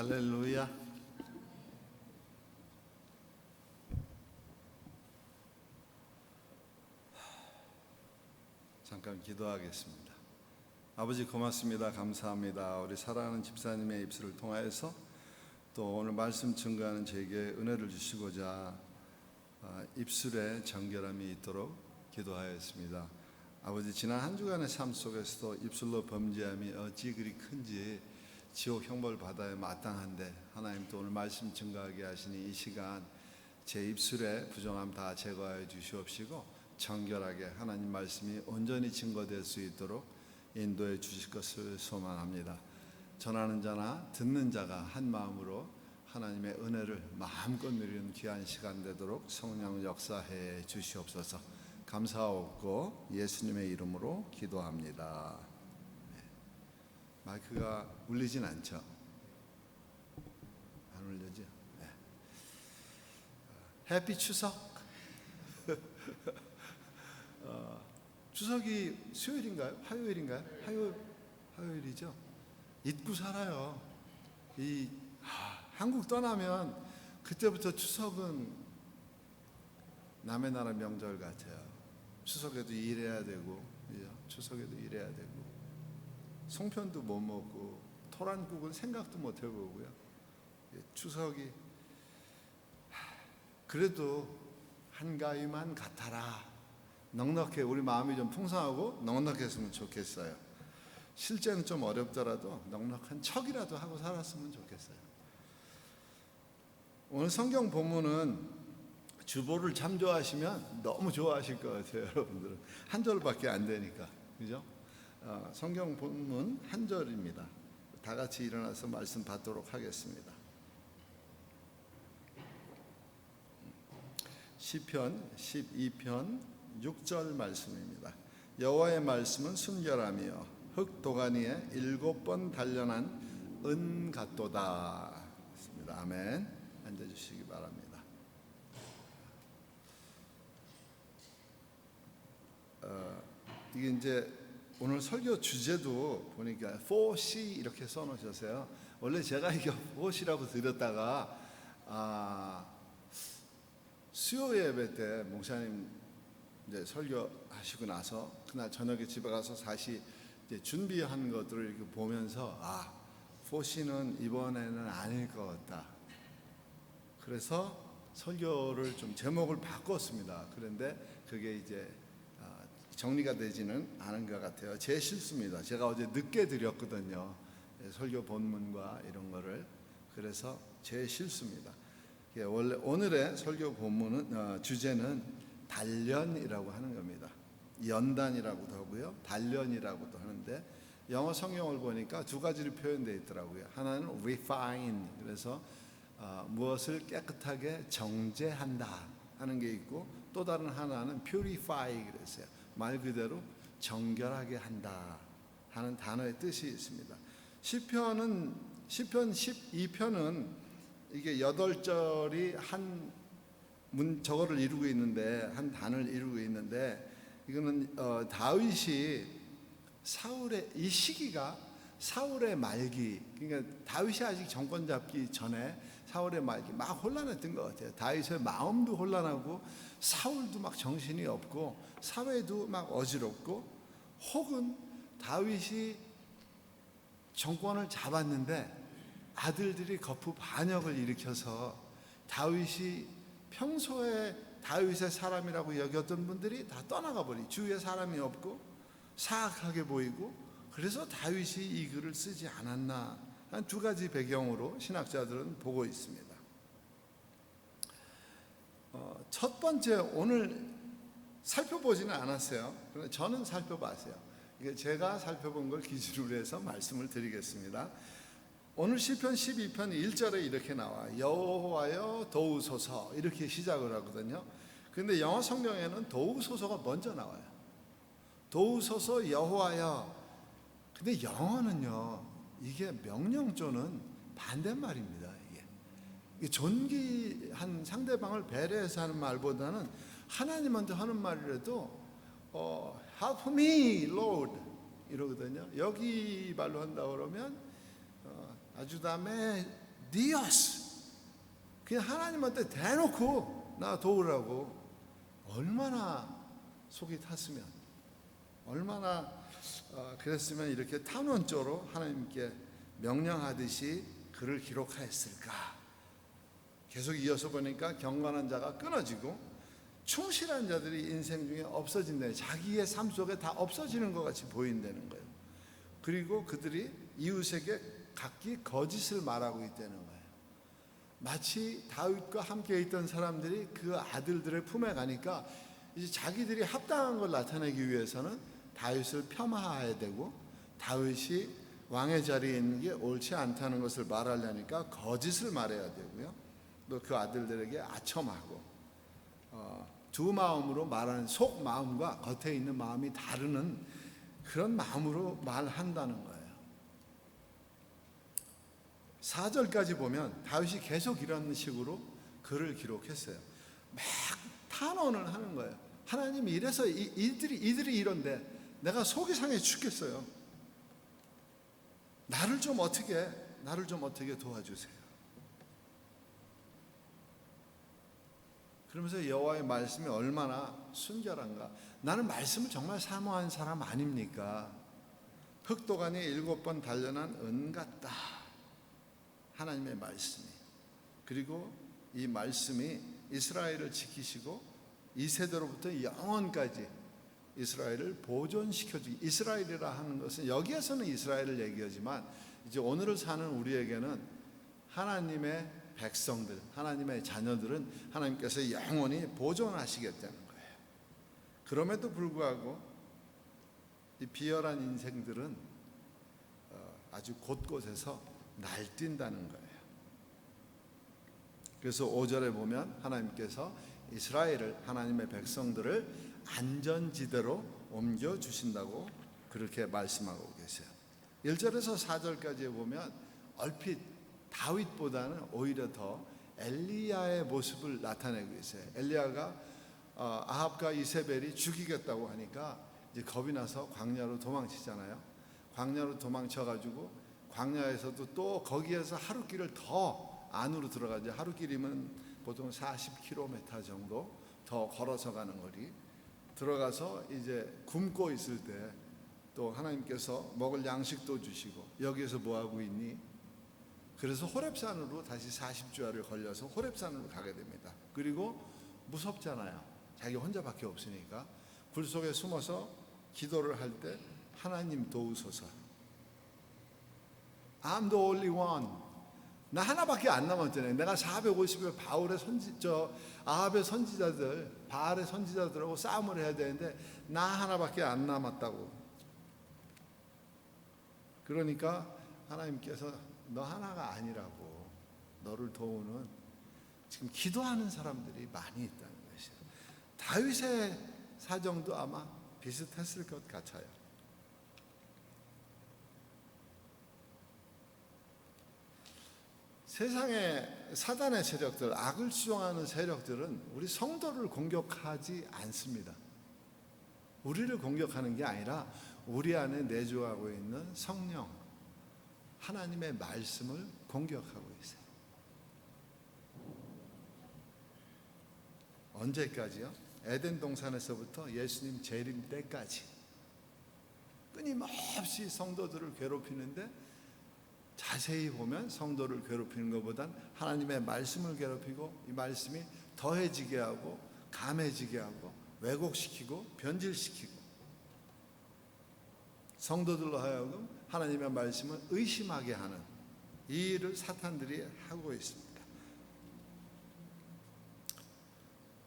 할렐루야. 잠깐 기도하겠습니다. 아버지 고맙습니다. 감사합니다. 우리 사랑하는 집사님의 입술을 통하여서 또 오늘 말씀 증거하는 저에게 은혜를 주시고자 입술에 정결함이 있도록 기도하였습니다. 아버지, 지난 한 주간의 삶 속에서도 입술로 범죄함이 어찌 그리 큰지 지옥 형벌 받아야 마땅한데, 하나님 또 오늘 말씀 증거하게 하시니 이 시간 제 입술에 부정함 다 제거하여 주시옵시고 정결하게 하나님 말씀이 온전히 증거될 수 있도록 인도해 주실 것을 소망합니다. 전하는 자나 듣는 자가 한 마음으로 하나님의 은혜를 마음껏 누리는 귀한 시간 되도록 성령 역사해 주시옵소서. 감사하옵고 예수님의 이름으로 기도합니다. 마이크가 울리진 않죠? 안 울리죠? 네. 해피 추석. 추석이 수요일인가요? 화요일인가요? 화요일이죠. 잊고 살아요. 한국 떠나면 그때부터 추석은 남의 나라 명절 같아요. 추석에도 일해야 되고, 추석에도 일해야 되고, 송편도 못 먹고, 토란국은 생각도 못 해보고요. 추석이 그래도 한가위만 같아라. 넉넉해, 우리 마음이 좀 풍성하고 넉넉했으면 좋겠어요. 실제는 좀 어렵더라도 넉넉한 척이라도 하고 살았으면 좋겠어요. 오늘 성경 본문은 주보를 참조하시면 너무 좋아하실 것 같아요. 여러분들은 한 절밖에 안 되니까, 그죠? 성경 본문 한 절입니다. 다 같이 일어나서 말씀 받도록 하겠습니다. 시편 12편 6절 말씀입니다. 여호와의 말씀은 순결하며 흙 도가니에 7번 단련한 은 같도다. 아멘. 앉아주시기 바랍니다. 이게 이제 오늘 설교 주제도 보니까 4C 이렇게 써놓으셨어요. 원래 제가 이게 4C라고 드렸다가 수요 예배 때 목사님 이제 설교하시고 나서 그날 저녁에 집에 가서 다시 이제 준비한 것들을 이렇게 보면서 4C는 이번에는 아닐 것 같다. 그래서 설교를 좀 제목을 바꿨습니다. 그런데 그게 이제 정리가 되지는 않은 것 같아요. 제 실수입니다. 제가 어제 늦게 드렸거든요. 설교 본문과 이런 거를. 그래서 제 실수입니다. 원래 오늘의 설교 본문은 주제는 단련이라고 하는 겁니다. 연단이라고도 하고요, 단련이라고도 하는데 영어 성경을 보니까 두 가지로 표현되어 있더라고요. 하나는 refine, 그래서 무엇을 깨끗하게 정제한다 하는 게 있고, 또 다른 하나는 purify, 그랬어요. 말 그대로 정결하게 한다 하는 단어의 뜻이 있습니다. 시편 12편은 이게 8절이 한 저거를 이루고 있는데, 한 단을 이루고 있는데, 이거는 다윗이 사울의, 이 시기가 사울의 말기, 그러니까 다윗이 아직 정권 잡기 전에 사울의 말기, 막 혼란했던 것 같아요. 다윗의 마음도 혼란하고 사울도 막 정신이 없고 사회도 막 어지럽고, 혹은 다윗이 정권을 잡았는데 아들들이 거푸 반역을 일으켜서 다윗이 평소에 다윗의 사람이라고 여겼던 분들이 다 떠나가 버리, 주위에 사람이 없고 사악하게 보이고, 그래서 다윗이 이 글을 쓰지 않았나 한 두 가지 배경으로 신학자들은 보고 있습니다. 첫 번째, 오늘 살펴보지는 않았어요. 그런데 저는 살펴봤어요. 이게 제가 살펴본 걸 기준으로 해서 말씀을 드리겠습니다. 오늘 시편 12편 1절에 이렇게 나와요. 여호와여 도우소서, 이렇게 시작을 하거든요. 그런데 영어 성경에는 도우소서가 먼저 나와요. 도우소서 여호와여. 근데 영어는요, 이게 명령조는 반대말입니다. 이게 존귀한 상대방을 배려해서 하는 말보다는 하나님한테 하는 말이라도 Help me, Lord 이러거든요. 여기 말로 한다 그러면 아주담에 디오스, 그냥 하나님한테 대놓고 나 도우라고. 얼마나 속이 탔으면, 얼마나 그랬으면 이렇게 탄원조로 하나님께 명령하듯이 글을 기록하였을까. 계속 이어서 보니까 경건한 자가 끊어지고 충실한 자들이 인생 중에 없어진다는, 자기의 삶 속에 다 없어지는 것 같이 보인다는 거예요. 그리고 그들이 이웃에게 각기 거짓을 말하고 있다는 거예요. 마치 다윗과 함께 있던 사람들이 그 아들들의 품에 가니까 이제 자기들이 합당한 걸 나타내기 위해서는 다윗을 폄하해야 되고, 다윗이 왕의 자리에 있는 게 옳지 않다는 것을 말하려니까 거짓을 말해야 되고요. 또 그 아들들에게 아첨하고, 두 마음으로 말하는, 속 마음과 겉에 있는 마음이 다르는 그런 마음으로 말한다는 거예요. 4절까지 보면 다윗이 계속 이런 식으로 글을 기록했어요. 막 탄원을 하는 거예요. 하나님이 이래서 이들이 이런데 내가 속이 상해 죽겠어요. 나를 좀 어떻게 도와주세요. 그러면서 여호와의 말씀이 얼마나 순결한가. 나는 말씀을 정말 사모한 사람 아닙니까? 흑도간이 7번 단련한 은 같다. 하나님의 말씀이. 그리고 이 말씀이 이스라엘을 지키시고 이 세대로부터 영원까지 이스라엘을 보존시켜주기. 이스라엘이라 하는 것은, 여기에서는 이스라엘을 얘기하지만 이제 오늘을 사는 우리에게는 하나님의 백성들, 하나님의 자녀들은 하나님께서 영원히 보존하시겠다는 거예요. 그럼에도 불구하고 이 비열한 인생들은 아주 곳곳에서 날뛴다는 거예요. 그래서 5절에 보면 하나님께서 이스라엘을, 하나님의 백성들을 안전지대로 옮겨주신다고 그렇게 말씀하고 계세요. 1절에서 4절까지 보면 얼핏 다윗보다는 오히려 더 엘리야의 모습을 나타내고 있어요. 엘리야가 아합과 이세벨이 죽이겠다고 하니까 이제 겁이 나서 광야로 도망치잖아요. 광야로 도망쳐가지고 광야에서도 또 거기에서 하루길을 더 안으로 들어가죠. 하루길이면 보통 40km 정도 더 걸어서 가는 거리. 들어가서 이제 굶고 있을 때 또 하나님께서 먹을 양식도 주시고, 여기에서 뭐 하고 있니? 그래서 호렙산으로 다시 40주야를 걸려서 호렙산으로 가게 됩니다. 그리고 무섭잖아요. 자기 혼자밖에 없으니까 굴 속에 숨어서 기도를 할 때 하나님 도우소서. I'm the only one. 나 하나밖에 안 남았잖아요. 내가 450여 아합의 선지자들, 바알의 선지자들하고 싸움을 해야 되는데 나 하나밖에 안 남았다고. 그러니까 하나님께서 너 하나가 아니라고, 너를 도우는 지금 기도하는 사람들이 많이 있다는 것이에요. 다윗의 사정도 아마 비슷했을 것 같아요. 세상의 사단의 세력들, 악을 수용하는 세력들은 우리 성도를 공격하지 않습니다. 우리를 공격하는 게 아니라 우리 안에 내주하고 있는 성령, 하나님의 말씀을 공격하고 있어요. 언제까지요? 에덴 동산에서부터 예수님 재림 때까지 끊임없이 성도들을 괴롭히는데, 자세히 보면 성도를 괴롭히는 것보단 하나님의 말씀을 괴롭히고 이 말씀이 더해지게 하고 감해지게 하고 왜곡시키고 변질시키고, 성도들로 하여금 하나님의 말씀을 의심하게 하는 이 일을 사탄들이 하고 있습니다.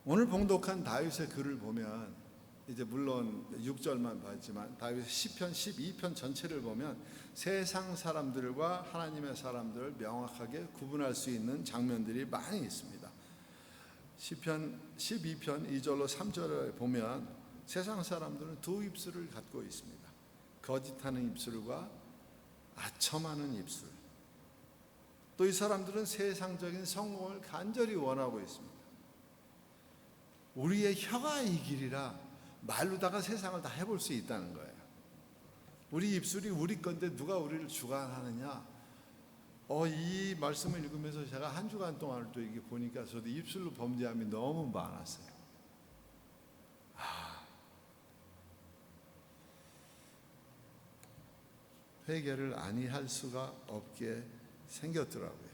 오늘 봉독한 다윗의 글을 보면, 이제 물론 6절만 봤지만 다윗의 시편 12편 전체를 보면 세상 사람들과 하나님의 사람들을 명확하게 구분할 수 있는 장면들이 많이 있습니다. 시편 12편 2절로 3절에 보면 세상 사람들은 두 입술을 갖고 있습니다. 거짓하는 입술과 아첨하는 입술. 또 이 사람들은 세상적인 성공을 간절히 원하고 있습니다. 우리의 혀가 이 길이라 말로다가 세상을 다 해볼 수 있다는 거예요. 우리 입술이 우리 건데 누가 우리를 주관하느냐? 이 말씀을 읽으면서 제가 한 주간 동안을 또 이게 보니까 저도 입술로 범죄함이 너무 많았어요. 회개를 아니할 수가 없게 생겼더라고요.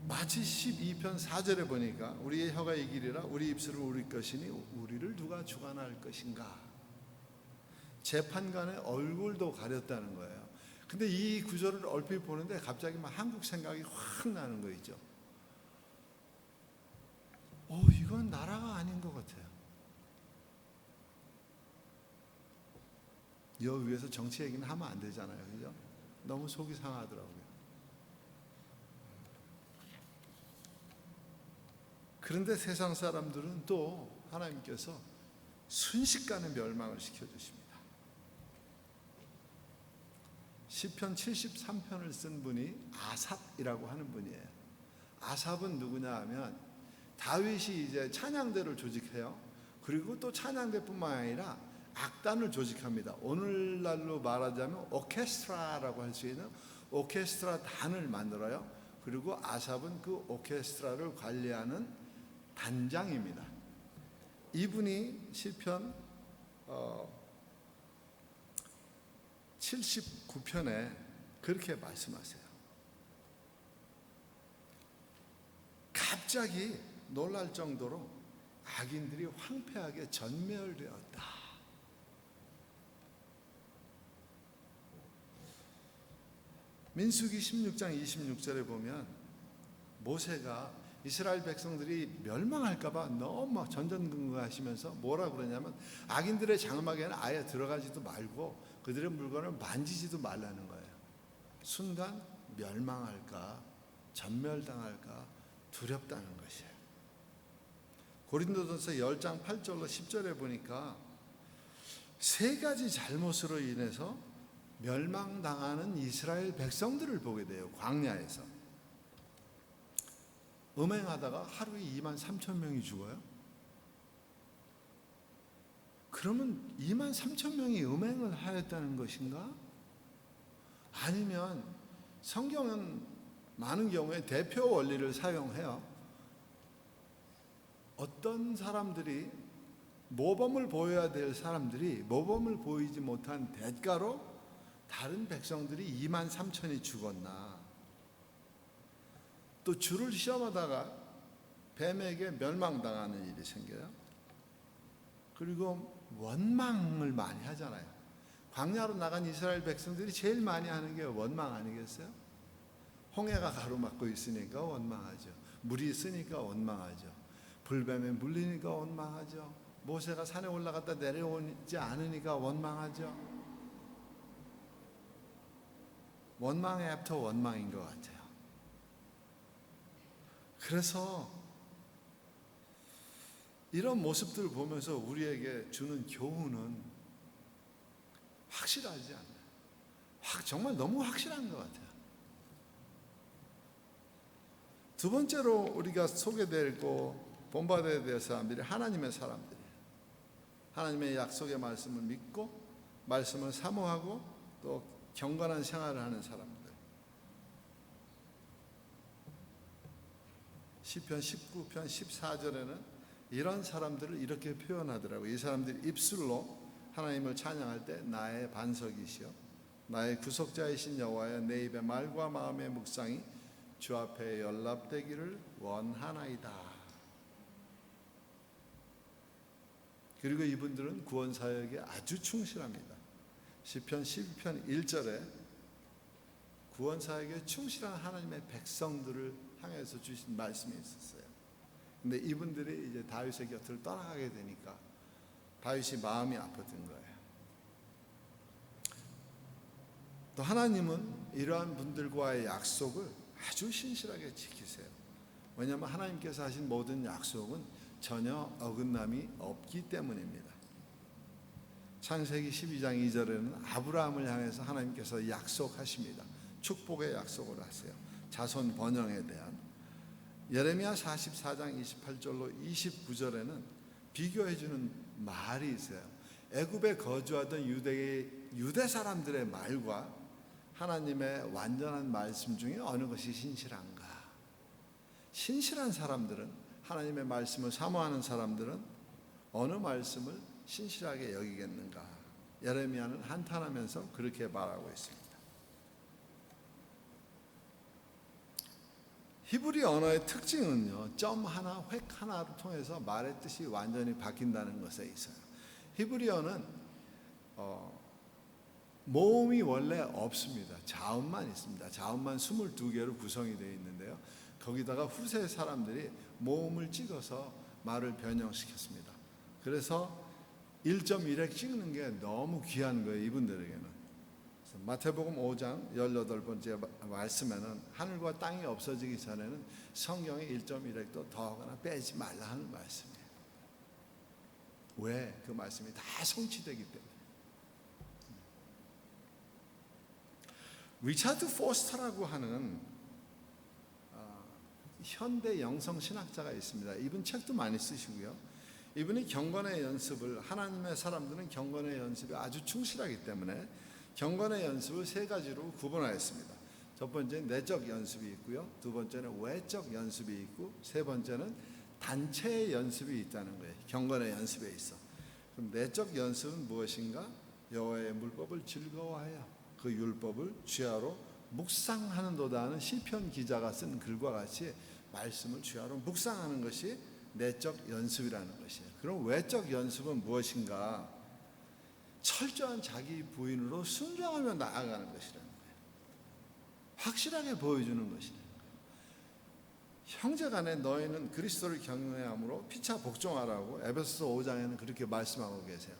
마치 12편 4절에 보니까 우리의 혀가 이기리라 우리 입술은 우리 것이니 우리를 누가 주관할 것인가. 재판관의 얼굴도 가렸다는 거예요. 근데 이 구절을 얼핏 보는데 갑자기 막 한국 생각이 확 나는 거 있죠. 이건 나라가 아닌 것 같아요. 여 위에서 정치 얘기는 하면 안 되잖아요. 그죠? 너무 속이 상하더라고요. 그런데 세상 사람들은 또 하나님께서 순식간에 멸망을 시켜주십니다. 시편 73편을 쓴 분이 아삽이라고 하는 분이에요. 아삽은 누구냐 하면 다윗이 이제 찬양대를 조직해요. 그리고 또 찬양대뿐만 아니라 악단을 조직합니다. 오늘날로 말하자면 오케스트라라고 할 수 있는 오케스트라 단을 만들어요. 그리고 아삽은 그 오케스트라를 관리하는 단장입니다. 이분이 시편 79편에 그렇게 말씀하세요. 갑자기 놀랄 정도로 악인들이 황폐하게 전멸되었다. 민수기 16장 26절에 보면 모세가 이스라엘 백성들이 멸망할까봐 너무 전전긍긍하시면서 뭐라 그러냐면 악인들의 장막에는 아예 들어가지도 말고 그들의 물건을 만지지도 말라는 거예요. 순간 멸망할까 전멸당할까 두렵다는 것이에요. 고린도전서 10장 8절로 10절에 보니까 세 가지 잘못으로 인해서 멸망당하는 이스라엘 백성들을 보게 돼요. 광야에서 음행하다가 하루에 2만 3천 명이 죽어요. 그러면 2만 3천 명이 음행을 하였다는 것인가? 아니면 성경은 많은 경우에 대표 원리를 사용해요. 어떤 사람들이 모범을 보여야 될 사람들이 모범을 보이지 못한 대가로 다른 백성들이 2만 3천이 죽었나? 또 줄을 시험하다가 뱀에게 멸망당하는 일이 생겨요. 그리고 원망을 많이 하잖아요. 광야로 나간 이스라엘 백성들이 제일 많이 하는 게 원망 아니겠어요? 홍해가 가로막고 있으니까 원망하죠. 물이 있으니까 원망하죠. 불뱀에 물리니까 원망하죠. 모세가 산에 올라갔다 내려오지 않으니까 원망하죠. 원망 애프터 원망인 것 같아요. 그래서 이런 모습들을 보면서 우리에게 주는 교훈은 확실하지 않나요? 정말 너무 확실한 것 같아요. 두 번째로 우리가 소개되고 본받아야 될 사람들이 하나님의 사람들이에요. 하나님의 약속의 말씀을 믿고 말씀을 사모하고 또 경건한 생활을 하는 사람들. 시편 19편 14절에는 이런 사람들을 이렇게 표현하더라고요. 이 사람들이 입술로 하나님을 찬양할 때 나의 반석이시여 나의 구속자이신 여호와여 내 입의 말과 마음의 묵상이 주 앞에 연락되기를 원하나이다. 그리고 이분들은 구원 사역에 아주 충실합니다. 시편 12편 1절에 구원 사역에 충실한 하나님의 백성들을 향해서 주신 말씀이 있었어요. 근데 이분들이 이제 다윗의 곁을 떠나가게 되니까 다윗이 마음이 아팠던 거예요. 또 하나님은 이러한 분들과의 약속을 아주 신실하게 지키세요. 왜냐하면 하나님께서 하신 모든 약속은 전혀 어긋남이 없기 때문입니다. 창세기 12장 2절에는 아브라함을 향해서 하나님께서 약속하십니다. 축복의 약속을 하세요. 자손 번영에 대한. 예레미야 44장 28절로 29절에는 비교해주는 말이 있어요. 애굽에 거주하던 유대 사람들의 말과 하나님의 완전한 말씀 중에 어느 것이 신실한가? 신실한 사람들은, 하나님의 말씀을 사모하는 사람들은 어느 말씀을 신실하게 여기겠는가? 예레미야는 한탄하면서 그렇게 말하고 있습니다. 히브리 언어의 특징은요, 점 하나, 획 하나를 통해서 말의 뜻이 완전히 바뀐다는 것에 있어요. 히브리어는 모음이 원래 없습니다. 자음만 있습니다. 자음만 22개로 구성이 되어 있는데요, 거기다가 후세 사람들이 모음을 찍어서 말을 변형시켰습니다. 그래서 1.1획 찍는 게 너무 귀한 거예요, 이분들에게는. 마태복음 5장 18번째 말씀에는 하늘과 땅이 없어지기 전에는 성경에 1.1획도 더하거나 빼지 말라 하는 말씀이에요. 왜? 그 말씀이 다 성취되기 때문에. 리차드 포스터라고 하는 현대 영성 신학자가 있습니다. 이분 책도 많이 쓰시고요. 이분이 경건의 연습을, 하나님의 사람들은 경건의 연습에 아주 충실하기 때문에 경건의 연습을 세 가지로 구분하였습니다. 첫 번째는 내적 연습이 있고요, 두 번째는 외적 연습이 있고, 세 번째는 단체의 연습이 있다는 거예요. 경건의 연습에 있어. 그럼 내적 연습은 무엇인가? 여호와의 물법을 즐거워하여 그 율법을 주야로 묵상하는도다 하는 시편 기자가 쓴 글과 같이 말씀을 주야로 묵상하는 것이 내적 연습이라는 것이에요. 그럼 외적 연습은 무엇인가? 철저한 자기 부인으로 순종하며 나아가는 것이라는 거예요. 확실하게 보여주는 것이라는 거예요. 형제간에 너희는 그리스도를 경외함으로 피차 복종하라고 에베소서 5장에는 그렇게 말씀하고 계세요.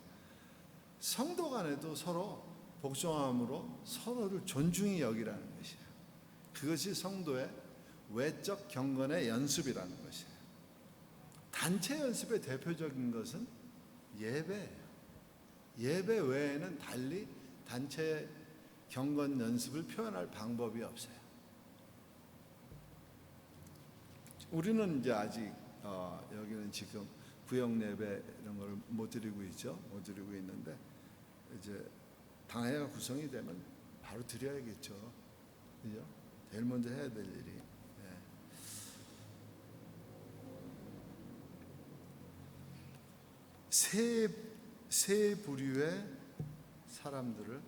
성도 간에도 서로 복종함으로 서로를 존중히 여기라는 것이에요. 그것이 성도의 외적 경건의 연습이라는 것이에요. 단체 연습의 대표적인 것은 예배예요. 예배 외에는 달리 단체 경건 연습을 표현할 방법이 없어요. 우리는 이제 아직 여기는 지금 구역 예배 이런 걸 못 드리고 있죠. 못 드리고 있는데 이제 당회가 구성이 되면 바로 드려야겠죠. 그죠? 제일 먼저 해야 될 일이. 세 부류의 사람들을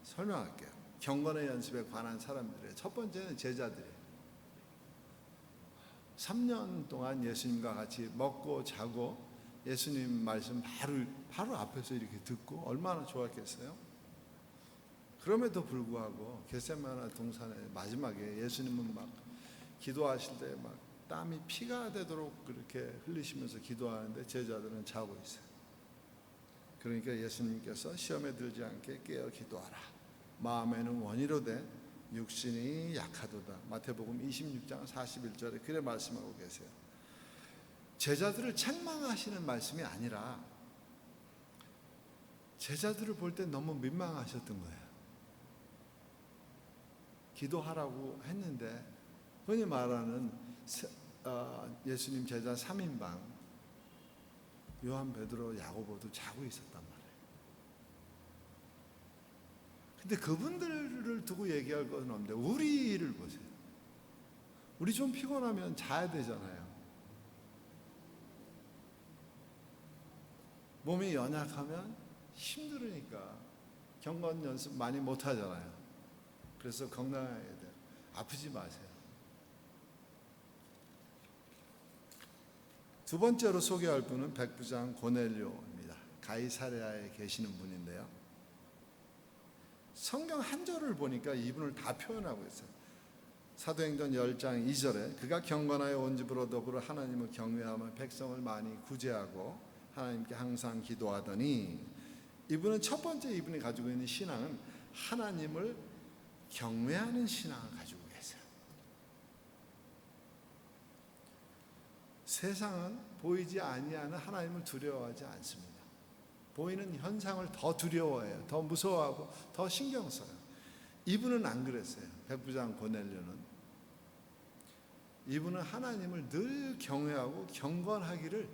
설명할게요. 경건의 연습에 관한 사람들이에요. 첫 번째는 제자들이에요. 3년 동안 예수님과 같이 먹고 자고 예수님 말씀 바로 앞에서 이렇게 듣고 얼마나 좋았겠어요? 그럼에도 불구하고 겟세마네 동산의 마지막에 예수님은 막 기도하실 때 막 땀이 피가 되도록 그렇게 흘리시면서 기도하는데 제자들은 자고 있어요. 그러니까 예수님께서 시험에 들지 않게 깨어 기도하라. 마음에는 원이로되 육신이 약하도다. 마태복음 26장 41절에 그래 말씀하고 계세요. 제자들을 책망하시는 말씀이 아니라 제자들을 볼 때 너무 민망하셨던 거예요. 기도하라고 했는데 흔히 말하는 예수님 제자 3인방 요한, 베드로, 야고보도 자고 있었단 말이에요. 근데 그분들을 두고 얘기할 건 없는데 우리를 보세요. 우리 좀 피곤하면 자야 되잖아요. 몸이 연약하면 힘들으니까 경건 연습 많이 못 하잖아요. 그래서 건강해야 돼요. 아프지 마세요. 두 번째로 소개할 분은 백부장 고넬료입니다. 가이사랴에 계시는 분인데요. 성경 한 절을 보니까 이분을 다 표현하고 있어요. 사도행전 10장 2절에 그가 경건하여 온 집으로 더불어 하나님을 경외하며 백성을 많이 구제하고 하나님께 항상 기도하더니, 이분은 첫 번째 이분이 가지고 있는 신앙은 하나님을 경외하는 신앙을 가지고 계세요. 세상은 보이지 아니하는 하나님을 두려워하지 않습니다. 보이는 현상을 더 두려워해요. 더 무서워하고 더 신경 써요. 이분은 안 그랬어요. 백부장 고넬료는. 이분은 하나님을 늘 경외하고 경건하기를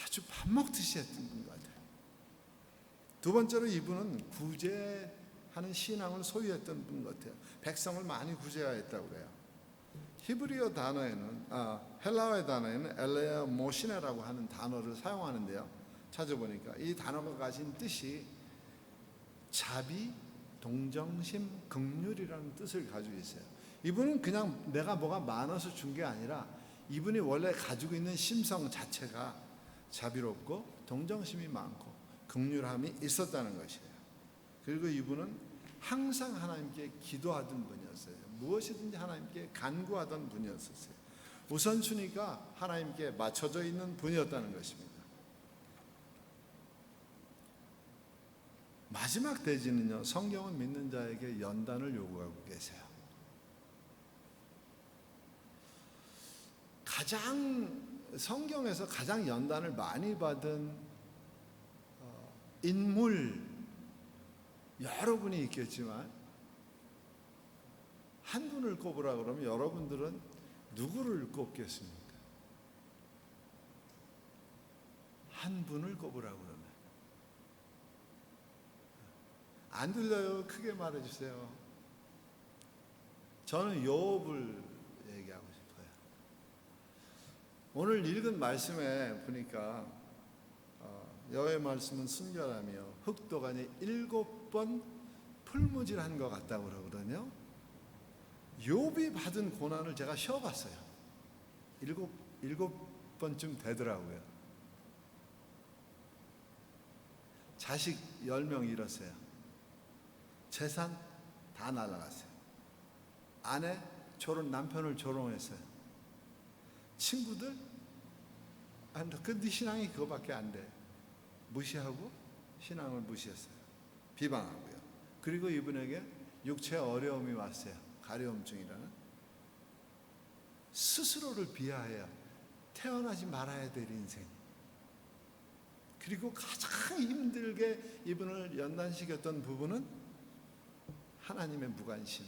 아주 밥 먹듯이 했던 분 같아요. 두 번째로 이분은 구제하는 신앙을 소유했던 분 같아요. 백성을 많이 구제하였다고 그래요. 히브리어 단어에는 헬라어의 단어에는 엘레아 모시네라고 하는 단어를 사용하는데요. 찾아보니까 이 단어가 가진 뜻이 자비, 동정심, 긍휼이라는 뜻을 가지고 있어요. 이분은 그냥 내가 뭐가 많아서 준 게 아니라 이분이 원래 가지고 있는 심성 자체가 자비롭고 동정심이 많고 긍휼함이 있었다는 것이에요. 그리고 이분은 항상 하나님께 기도하던 분이었어요. 무엇이든지 하나님께 간구하던 분이었어요. 우선순위가 하나님께 맞춰져 있는 분이었다는 것입니다. 마지막 대지는요, 성경을 믿는 자에게 연단을 요구하고 계세요. 성경에서 가장 연단을 많이 받은 인물 여러분이 있겠지만 한 분을 꼽으라 그러면 여러분들은 누구를 꼽겠습니까? 한 분을 꼽으라 그러면 안 들려요? 크게 말해주세요. 저는 욥을 얘기하고 싶어요. 오늘 읽은 말씀에 보니까 여호와의 말씀은 순결하며 흑도간이 7번 풀무질한 것 같다고 그러거든요. 욥이 받은 고난을 제가 쉬어봤어요. 7번쯤 되더라고요. 자식 10명 잃었어요. 재산 다 날아갔어요. 아내, 남편을 조롱했어요. 친구들, 네 신앙이 그거밖에 안 돼. 무시하고 신앙을 무시했어요. 비방하고요. 그리고 이분에게 육체 어려움이 왔어요. 가려움증이라는. 스스로를 비하해요. 태어나지 말아야 될 인생. 그리고 가장 힘들게 이분을 연단시켰던 부분은 하나님의 무관심.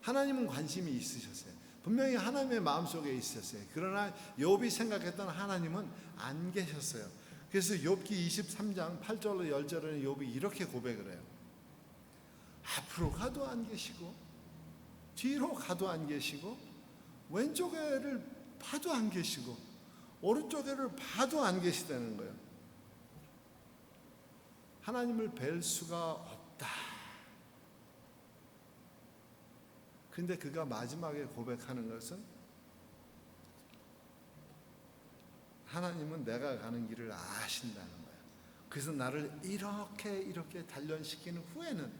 하나님은 관심이 있으셨어요. 분명히 하나님의 마음속에 있었어요. 그러나 욥이 생각했던 하나님은 안 계셨어요. 그래서 욥기 23장 8절로 10절에는 욥이 이렇게 고백을 해요. 앞으로 가도 안 계시고 뒤로 가도 안 계시고 왼쪽에를 봐도 안 계시고 오른쪽에를 봐도 안 계시다는 거예요. 하나님을 뵐 수가 없다. 근데 그가 마지막에 고백하는 것은 하나님은 내가 가는 길을 아신다는 거예요. 그래서 나를 이렇게 단련시키는 후에는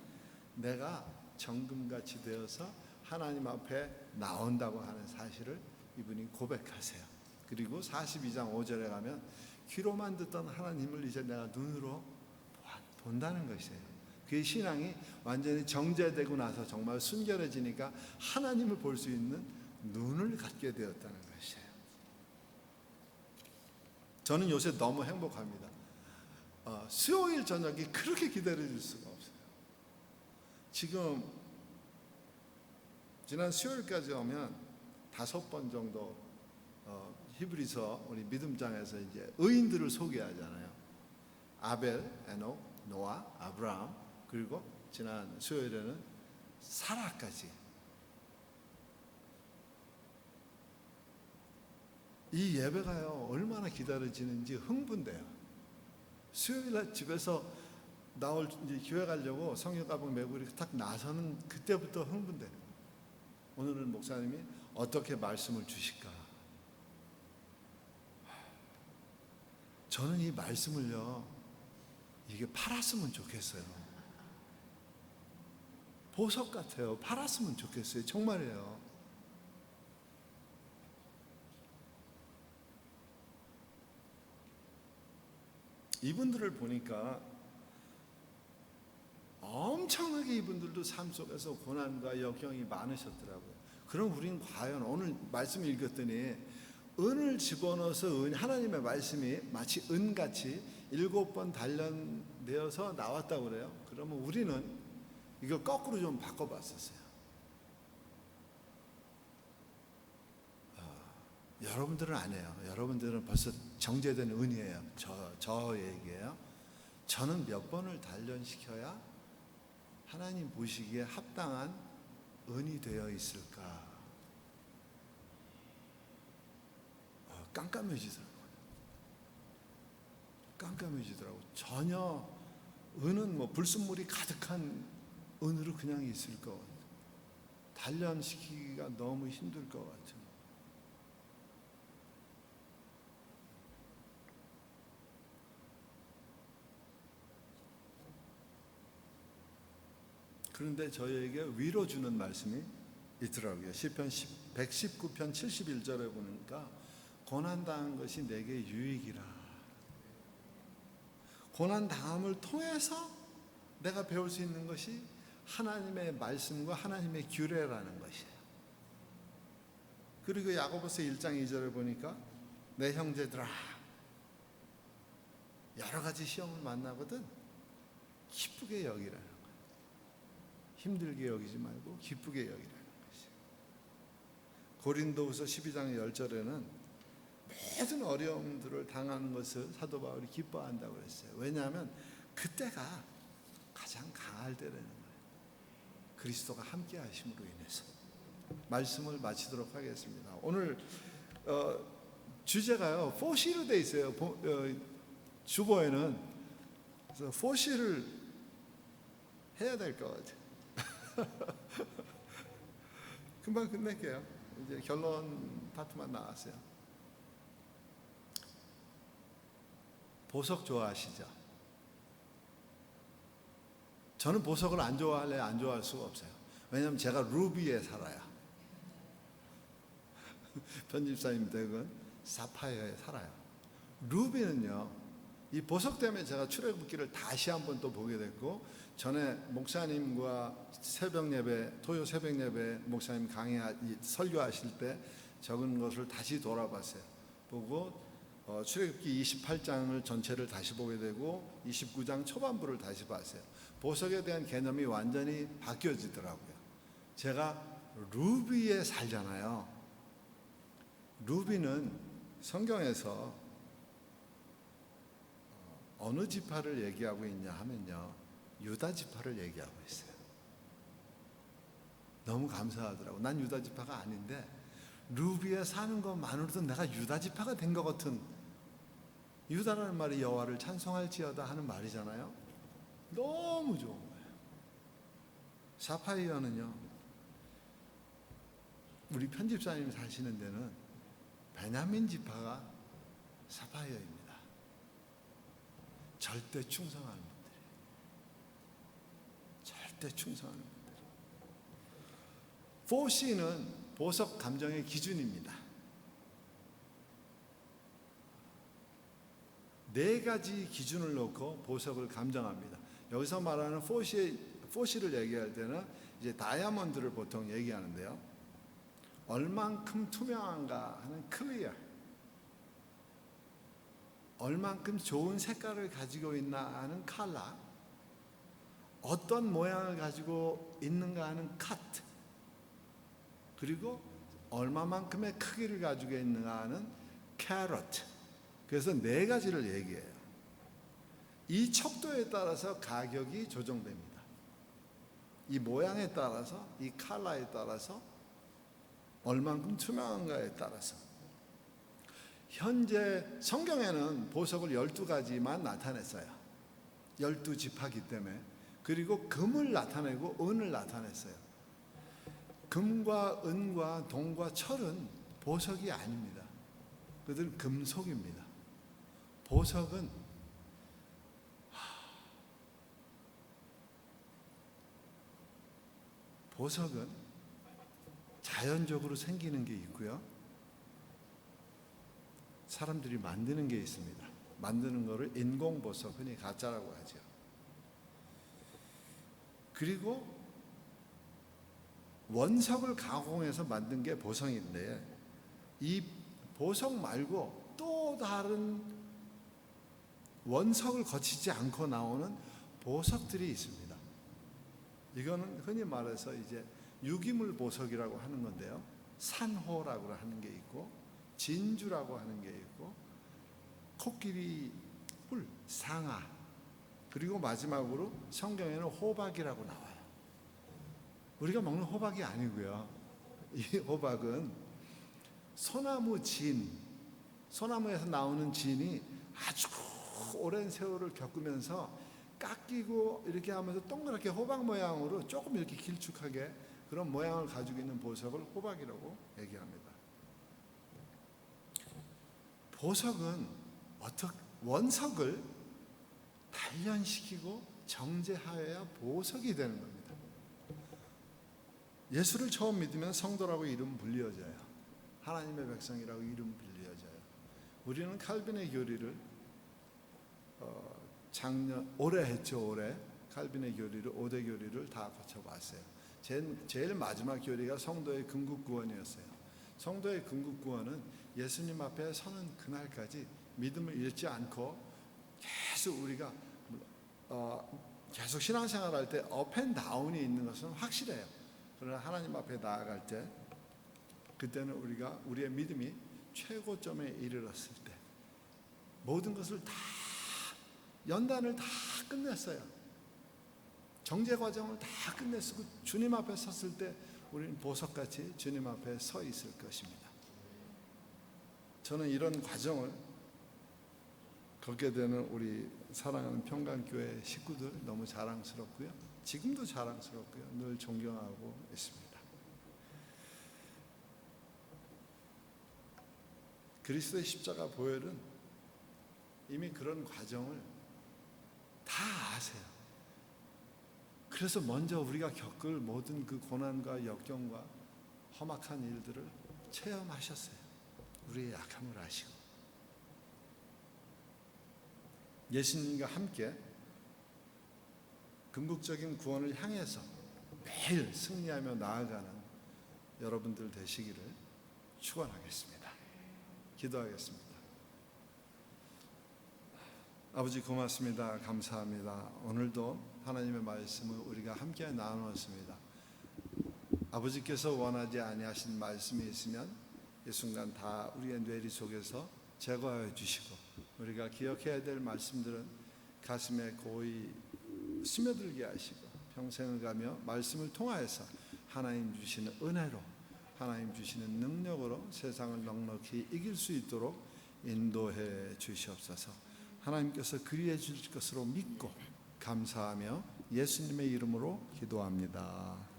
내가 정금같이 되어서 하나님 앞에 나온다고 하는 사실을 이분이 고백하세요. 그리고 42장 5절에 가면 귀로만 듣던 하나님을 이제 내가 눈으로 본다는 것이에요. 그 신앙이 완전히 정제되고 나서 정말 순결해지니까 하나님을 볼 수 있는 눈을 갖게 되었다는 것이에요. 저는 요새 너무 행복합니다. 수요일 저녁이 그렇게 기다려질 수가 없어요. 지금 지난 수요일까지 오면 5번 정도 히브리서 우리 믿음장에서 이제 의인들을 소개하잖아요. 아벨, 에녹, 노아, 아브라함, 그리고 지난 수요일에는 사라까지. 이 예배가요 얼마나 기다려지는지 흥분돼요. 수요일날 집에서 이제 교회 가려고 성경 가방 메고 이렇게 딱 나서는 그때부터 흥분돼요. 오늘은 목사님이 어떻게 말씀을 주실까? 저는 이 말씀을요 이게 팔았으면 좋겠어요. 보석 같아요. 팔았으면 좋겠어요. 정말이에요. 이분들을 보니까 엄청나게 이분들도 삶 속에서 고난과 역경이 많으셨더라고요. 그럼 우리는 과연 오늘 말씀 읽었더니 은을 집어넣어서 하나님의 말씀이 마치 은같이 7번 단련되어서 나왔다고 그래요. 그러면 우리는 이거 거꾸로 좀 바꿔봤었어요. 여러분들은 안 해요. 여러분들은 벌써 정제된 은이에요. 저 얘기예요. 저는 몇 번을 단련시켜야 하나님 보시기에 합당한 은이 되어 있을까? 깜깜해지더라고요. 깜깜해지더라고요. 전혀 은은 뭐 불순물이 가득한 은으로 그냥 있을 것 같아요. 단련시키기가 너무 힘들 것 같아요. 그런데 저희에게 위로 주는 말씀이 있더라고요. 시편 119편 71절에 보니까 고난당한 것이 내게 유익이라. 고난당함을 통해서 내가 배울 수 있는 것이 하나님의 말씀과 하나님의 규례라는 것이에요. 그리고 야고보서 1장 2절에 보니까 내 형제들아, 여러 가지 시험을 만나거든 기쁘게 여기라는 거예요. 힘들게 여기지 말고 기쁘게 여기라는 것이에요. 고린도후서 12장 10절에는 모든 어려움들을 당하는 것을 사도 바울이 기뻐한다고 그랬어요. 왜냐하면 그때가 가장 강할 때라는 거예요. 그리스도가 함께 하심으로 인해서. 말씀을 마치도록 하겠습니다. 오늘 주제가요, 포시로 돼 있어요. 주보에는. 그래서 포시를 해야 될 것 같아요. 금방 끝낼게요. 이제 결론 파트만 나왔어요. 보석 좋아하시죠? 저는 보석을 안 좋아할래 안 좋아할 수가 없어요. 왜냐하면 제가 루비에 살아요. 편집사님 댁은 사파이어에 살아요. 루비는요, 이 보석 때문에 제가 출애굽기를 다시 한번 또 보게 됐고, 전에 목사님과 새벽 예배, 토요 새벽 예배 목사님 설교하실 때 적은 것을 다시 돌아봤어요. 보고 출애굽기 28장을 전체를 다시 보게 되고 29장 초반부를 다시 봤어요. 보석에 대한 개념이 완전히 바뀌어지더라고요. 제가 루비에 살잖아요. 루비는 성경에서 어느 지파를 얘기하고 있냐 하면요, 유다 지파를 얘기하고 있어요. 너무 감사하더라고. 난 유다 지파가 아닌데 루비에 사는 것만으로도 내가 유다 지파가 된 것 같은, 유다라는 말이 여호와를 찬송할지어다 하는 말이잖아요. 너무 좋은 거예요. 사파이어는요, 우리 편집사님 사시는 데는 베냐민 지파가 사파이어입니다. 절대 충성하는 분들이, 절대 충성하는 분들. 4C는 보석 감정의 기준입니다. 4가지 기준을 놓고 보석을 감정합니다. 여기서 말하는 4C를 얘기할 때는 이제 다이아몬드를 보통 얘기하는데요. 얼만큼 투명한가 하는 클리어, 얼만큼 좋은 색깔을 가지고 있나 하는 컬러, 어떤 모양을 가지고 있는가 하는 카트, 그리고 얼마만큼의 크기를 가지고 있는가 하는 캐럿. 그래서 4가지를 얘기해요. 이 척도에 따라서 가격이 조정됩니다. 이 모양에 따라서, 이 컬러에 따라서, 얼만큼 투명한가에 따라서. 현재 성경에는 보석을 12가지만 나타냈어요. 12지파기 때문에. 그리고 금을 나타내고 은을 나타냈어요. 금과 은과 동과 철은 보석이 아닙니다. 그들은 금속입니다. 보석은 자연적으로 생기는 게 있고요, 사람들이 만드는 게 있습니다. 만드는 거를 인공보석, 흔히 가짜라고 하죠. 그리고 원석을 가공해서 만든 게 보석인데, 이 보석 말고 또 다른 원석을 거치지 않고 나오는 보석들이 있습니다. 이거는 흔히 말해서 이제 유기물 보석이라고 하는 건데요, 산호라고 하는 게 있고, 진주라고 하는 게 있고, 코끼리 뿔, 상아, 그리고 마지막으로 성경에는 호박이라고 나와요. 우리가 먹는 호박이 아니고요. 이 호박은 소나무 진, 소나무에서 나오는 진이 아주 오랜 세월을 겪으면서 깎이고 이렇게 하면서 동그랗게 호박 모양으로 조금 이렇게 길쭉하게 그런 모양을 가지고 있는 보석을 호박이라고 얘기합니다. 보석은 원석을 단련시키고 정제하여야 보석이 되는 겁니다. 예수를 처음 믿으면 성도라고 이름 불려져요. 하나님의 백성이라고 이름 불려져요. 우리는 칼빈의 교리를 올해 했죠. 올해 칼빈의 교리를 5대 교리를 다 거쳐봤어요. 제일 마지막 교리가 성도의 궁극구원이었어요. 성도의 궁극구원은 예수님 앞에 서는 그날까지 믿음을 잃지 않고 계속 우리가 계속 신앙생활할 때 업앤다운이 있는 것은 확실해요. 그러나 하나님 앞에 나아갈 때 그때는 우리가 우리의 믿음이 최고점에 이르렀을 때 모든 것을 다 연단을 다 끝냈어요. 정제 과정을 다 끝냈고 주님 앞에 섰을 때 우리는 보석같이 주님 앞에 서 있을 것입니다. 저는 이런 과정을 걷게 되는 우리 사랑하는 평강교회 식구들 너무 자랑스럽고요. 지금도 자랑스럽고요. 늘 존경하고 있습니다. 그리스도의 십자가 보혈은 이미 그런 과정을 다 아세요. 그래서 먼저 우리가 겪을 모든 그 고난과 역경과 험악한 일들을 체험하셨어요. 우리의 약함을 아시고 예수님과 함께 궁극적인 구원을 향해서 매일 승리하며 나아가는 여러분들 되시기를 축원하겠습니다. 기도하겠습니다. 아버지 고맙습니다. 감사합니다. 오늘도 하나님의 말씀을 우리가 함께 나누었습니다. 아버지께서 원하지 아니하신 말씀이 있으면 이 순간 다 우리의 뇌리 속에서 제거하여 주시고 우리가 기억해야 될 말씀들은 가슴에 고이 스며들게 하시고 평생을 가며 말씀을 통하여서 하나님 주시는 은혜로 하나님 주시는 능력으로 세상을 넉넉히 이길 수 있도록 인도해 주시옵소서. 하나님께서 그리해 주실 것으로 믿고 감사하며 예수님의 이름으로 기도합니다.